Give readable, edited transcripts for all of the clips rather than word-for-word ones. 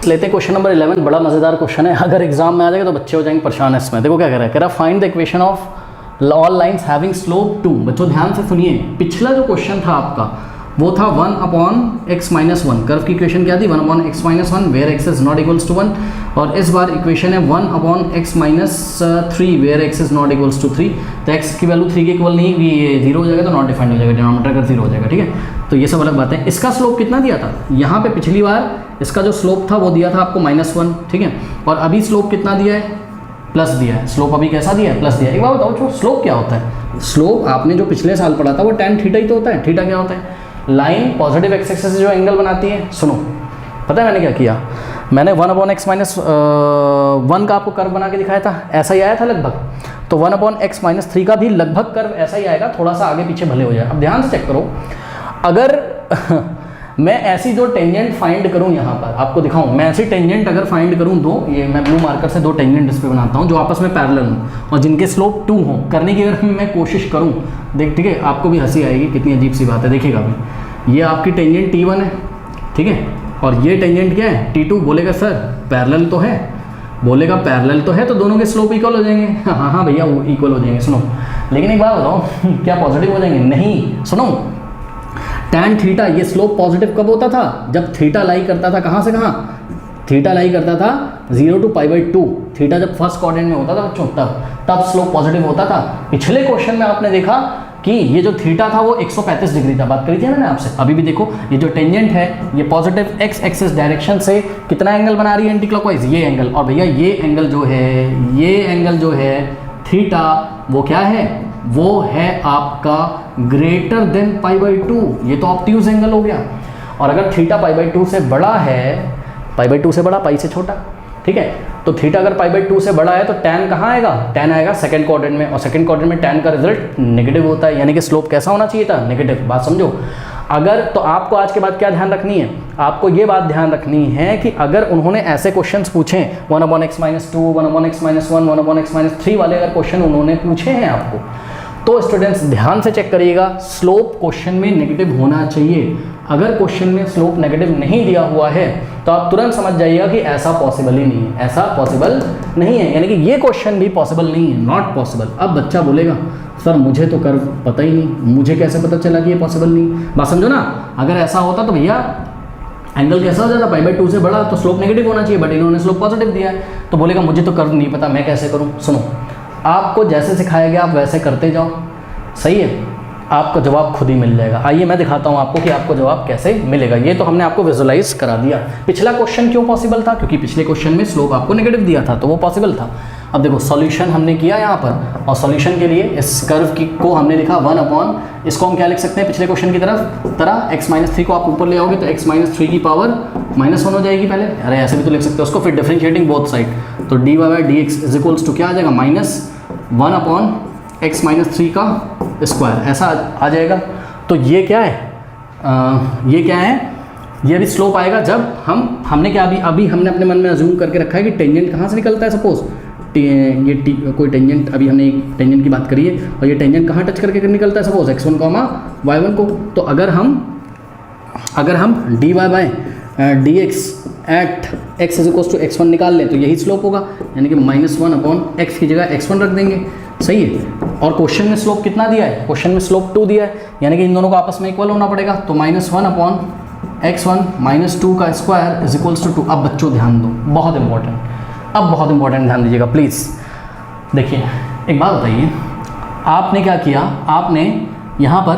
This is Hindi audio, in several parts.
लेते हैं क्वेश्चन नंबर 11, बड़ा मज़ेदार क्वेश्चन है, अगर एग्जाम में आ जाएगा तो बच्चे हो जाएंगे परेशान इसमें। देखो क्या कह रहा है find the equation of all lines having slope 2। बच्चों ध्यान से सुनिए, पिछला जो क्वेश्चन था आपका वो था 1/x-1। कर्व की इक्वेशन क्या थी 1/x-1 where x is not equals to 1, और इस बार इक्वेशन है 1/x-3 where x is not equals to 3। तो x की वैल्यू 3 के इक्वल नहीं, ये 0 हो जाएगा तो नॉट डिफाइंड हो जाएगा, डिनोमिनेटर का 0 हो जाएगा। ठीक है, तो ये सब अलग बात है। इसका स्लोप कितना दिया था यहाँ पे, पिछली बार इसका जो स्लोप था वो दिया था आपको -1। ठीक है, और अभी स्लोप कितना दिया है, प्लस दिया है। स्लोप अभी कैसा दिया है, प्लस दिया है। एक बार बताओ जो स्लोप क्या होता है, स्लोप आपने जो पिछले साल पढ़ा था वो tan थीटा ही तो होता है। थीटा क्या होता है, लाइन पॉजिटिव एक्स एक्सिस से जो एंगल बनाती है। सुनो, पता है मैंने क्या किया, मैंने 1/x-1 का आपको कर्व बना के दिखाया था, ऐसा ही आया था लगभग। तो 1/x-3 का भी लगभग कर्व ऐसा ही आएगा, थोड़ा सा आगे पीछे भले हो जाए। अब ध्यान से चेक करो, अगर मैं ऐसी दो टेंजेंट फाइंड करूं, यहाँ पर आपको दिखाऊं, मैं ऐसी टेंजेंट अगर फाइंड करूं दो, ये मैं ब्लू मार्कर से 2 टेंजेंट इस पे बनाता हूं जो आपस में पैरेलल हों और जिनके स्लोप 2 हों, करने की अगर मैं कोशिश करूं, देख ठीक है, आपको भी हंसी आएगी, कितनी अजीब सी बात है। देखिएगा अभी ये आपकी टेंजेंट T1 है, ठीक है, और ये टेंजेंट क्या है T2। बोलेगा सर पैरेलल तो है, बोलेगा पैरेलल तो है तो दोनों के स्लोप इक्वल हो जाएंगे। हाँ हाँ भैया वो इक्वल हो जाएंगे। सुनो, लेकिन एक बात बताओ क्या पॉजिटिव हो जाएंगे, नहीं। सुनो, tan थीटा ये स्लोप पॉजिटिव कब होता था, जब थीटा लाई करता था कहाँ से कहाँ, थीटा लाई करता था 0 to π/2। थीटा जब फर्स्ट क्वाड्रेंट में होता था बच्चों, तब स्लोप पॉजिटिव होता था। पिछले क्वेश्चन में आपने देखा कि ये जो थीटा था वो 135 डिग्री था, बात करी थी मैंने आपसे। अभी भी देखो ये जो टेंजेंट है ये पॉजिटिव x एक्सिस डायरेक्शन से कितना एंगल बना रही है एंटी क्लॉकवाइज, ये एंगल। और भैया ये एंगल जो है, ये एंगल जो है थीटा, वो क्या है, वो है आपका ग्रेटर देन π/2। ये तो ऑब्ट्यूज एंगल हो गया। और अगर थीटा π/2 से बड़ा है, π/2 से बड़ा, पाई से छोटा, ठीक है, तो थीटा अगर π/2 से बड़ा है तो tan कहाँ आएगा, tan आएगा सेकंड क्वाड्रेंट में, और सेकंड क्वाड्रेंट में tan का रिजल्ट नेगेटिव होता है, यानी कि स्लोप कैसा होना चाहिए था, नेगेटिव। बात समझो। अगर तो आपको आज के बाद क्या ध्यान रखनी है, आपको ये बात ध्यान रखनी है कि अगर उन्होंने ऐसे क्वेश्चंस पूछे 1/x-2, 1/x-1, 1/x-3 वाले अगर क्वेश्चन उन्होंने पूछे हैं आपको, तो स्टूडेंट्स ध्यान से चेक करिएगा, स्लोप क्वेश्चन में नेगेटिव होना चाहिए। अगर क्वेश्चन में स्लोप नेगेटिव नहीं दिया हुआ है तो आप तुरंत समझ जाइएगा कि ऐसा पॉसिबल ही नहीं है, ऐसा पॉसिबल नहीं है, यानी कि ये क्वेश्चन भी पॉसिबल नहीं है, नॉट पॉसिबल। अब बच्चा बोलेगा सर मुझे तो कर्व पता ही नहीं, मुझे कैसे पता चला कि ये पॉसिबल नहीं। बात समझो ना, अगर ऐसा होता तो भैया एंगल कैसा हो जाता, π/2 से बड़ा तो स्लोप नेगेटिव होना चाहिए, बट इन्होंने स्लोप पॉजिटिव दिया है। तो बोलेगा मुझे तो कर्व नहीं पता, मैं कैसे करूँ। सुनो, आपको जैसे सिखाया गया आप वैसे करते जाओ, सही है, आपको जवाब खुद ही मिल जाएगा। आइए मैं दिखाता हूँ आपको कि आपको जवाब कैसे मिलेगा। ये तो हमने आपको विजुलाइज करा दिया। पिछला क्वेश्चन क्यों पॉसिबल था, क्योंकि पिछले क्वेश्चन में स्लोप आपको नेगेटिव दिया था तो वो पॉसिबल था। अब देखो सॉल्यूशन हमने किया यहाँ पर, और सॉल्यूशन के लिए इस कर्व की को हमने लिखा 1/, इसको हम क्या लिख सकते हैं पिछले क्वेश्चन की तरह x-3 को आप ऊपर ले आओगे तो x-3 की पावर -1 हो जाएगी पहले, अरे ऐसे भी तो लिख सकते हो उसको, फिर डिफरेंशिएटिंग बोथ साइड, तो dy/dx इज इक्वल्स टू क्या आ जाएगा, -1/x-3 का स्क्वायर, ऐसा आ जाएगा। तो ये क्या है, ये क्या है, ये भी स्लोप आएगा जब हमने क्या अभी हमने अपने मन में अज्यूम करके रखा है कि टेंजेंट कहाँ से निकलता है। सपोज कोई टेंजेंट, अभी हमने एक टेंजेंट की बात करी है और ये टेंजेंट कहाँ टच करके निकलता है, सपोज x1, y1 को। तो अगर हम dy/dx at x is equals to x1 निकाल लें तो यही स्लोप होगा, यानी कि -1/x की जगह x1 रख देंगे, सही है। और क्वेश्चन में स्लोप कितना दिया है, क्वेश्चन में स्लोप 2 दिया है, यानी कि इन दोनों को आपस में इक्वल होना पड़ेगा। तो -1/x1 -2 का स्क्वायर इज इक्वल्स टू 2। अब बच्चों ध्यान दो, बहुत इंपॉर्टेंट, अब बहुत इंपॉर्टेंट ध्यान दीजिएगा प्लीज़। देखिए एक बात बताइए, आपने क्या किया, आपने यहाँ पर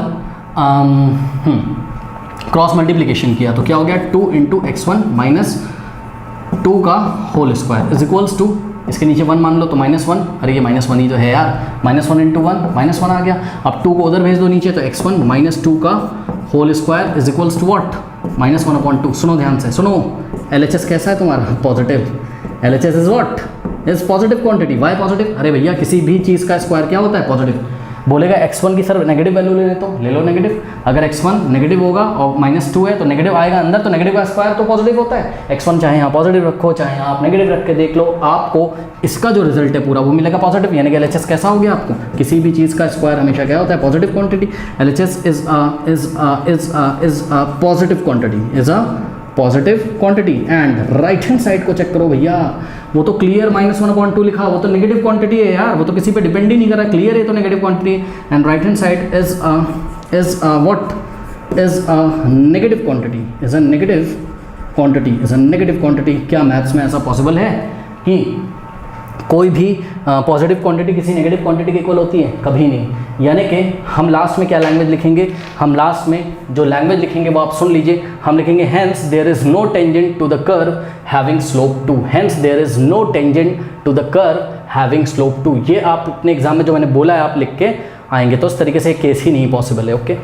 क्रॉस मल्टीप्लिकेशन किया तो क्या हो गया, 2 × x1 - 2 का whole square is equals to, इसके नीचे 1 मान लो तो -1, अरे ये -1 ही तो है यार, -1 × 1 -1 आ गया। अब 2 को उधर भेज दो नीचे तो x1 - 2 का whole square is equals to what, -1/2। सुनो ध्यान से, सुनो, LHS कैसा है तुम्हारा, positive. LHS is what, is positive quantity. Y positive, अरे भैया किसी भी चीज़ का स्क्वायर क्या होता है, पॉजिटिव। बोलेगा x1 की सर नेगेटिव वैल्यू ले तो ले लो नेगेटिव, अगर x1 नेगेटिव होगा और -2 है तो नेगेटिव आएगा अंदर, तो नेगेटिव का स्क्वायर तो पॉजिटिव होता है। x1 चाहे यहाँ पॉजिटिव रखो चाहे यहाँ आप नेगेटिव रख के देख लो, आपको इसका जो रिजल्ट है पूरा वो मिलेगा पॉजिटिव, यानी कि LHS कैसा हो गया आपको, किसी भी चीज़ का स्क्वायर हमेशा क्या होता है, positive quantity. LHS is positive quantity, is a positive quantity. And right hand side को चेक करो भैया, वो तो क्लियर -1/2 लिखा, वो तो नेगेटिव क्वांटिटी है यार, वो तो किसी पे डिपेंड ही नहीं कर रहा, क्लियर है तो negative quantity. And right hand side is what is a negative quantity, is a negative quantity. क्या मैथ्स में ऐसा पॉसिबल है कि कोई भी पॉजिटिव क्वांटिटी किसी नेगेटिव क्वांटिटी के इक्वल होती है? कभी नहीं। यानी कि हम लास्ट में क्या लैंग्वेज लिखेंगे, हम लास्ट में जो लैंग्वेज लिखेंगे वो आप सुन लीजिए, हम लिखेंगे hence there is no tangent to the curve having slope 2। Hence there is no tangent to the curve having slope 2। ये आप अपने एग्जाम में जो मैंने बोला है आप लिख के आएंगे, तो इस तरीके से केस ही नहीं पॉसिबल है। ओके।